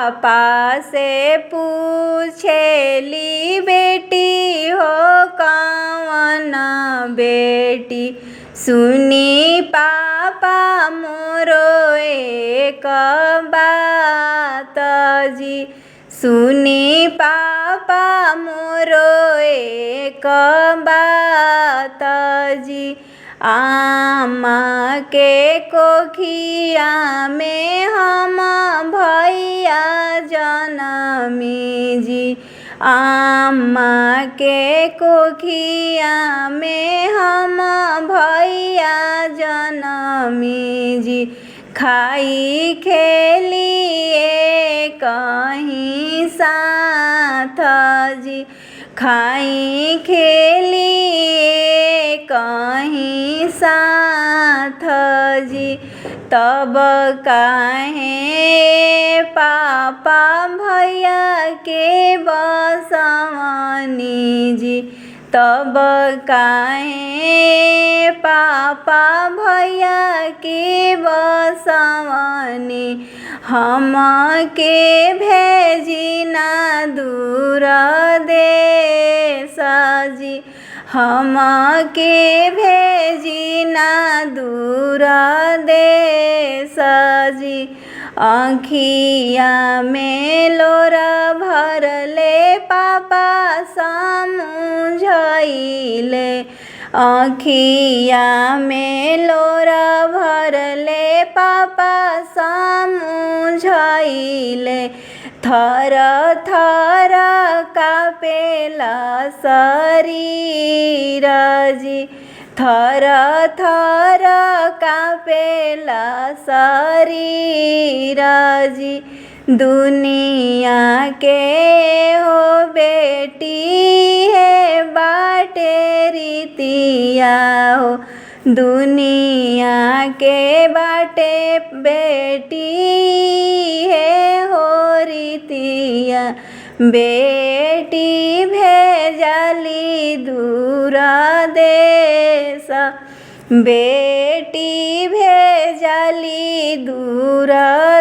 पापा से पूछेली बेटी हो कौन बेटी। सुनी पापा मोरो एक बात जी। सुनी पापा मोरो एक बात जी। आमा के कोखिया में हम भैया जनमी जी। आमा के कोखिया में हम भैया जनमी जी। खाई खेलिए कहीं साथ जी। खाई खेलिए कहीं साथ जी। तब काहे पापा भैया के बसवनी जी। तब काहे पापा भैया के बसवनी। हम के भेजी ना दूर देश जी। हम के भेजी ना दूर देश जी। आँखिया में लोरा भरले पापा समझाइले। आँखिया में लोरा भरले पापा समझाइले। थर थर कापेला शरीर जी। थर थर कापेला शरीर जी। दुनिया के हो बेटी है बाटे रीतिया हो। दुनिया के बाटे बेटी है हो रीतिया। बेटी भेजली दूर देश। बेटी भेजली दूर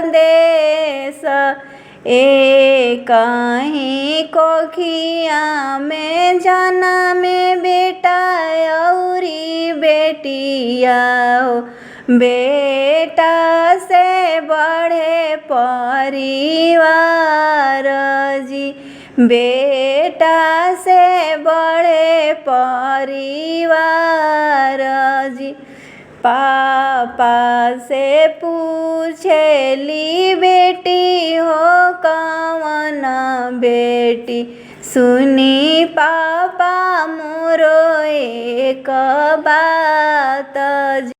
देश। कहीं कोखिया में जनम बेटा औरी बेटिया हो। बेटा से बढ़े परिवार जी। बेटा से बढ़े परिवार जी। पापा से पूछेली बेटी हो कौन बेटी। सुनी पापा मोरो एक बात जी।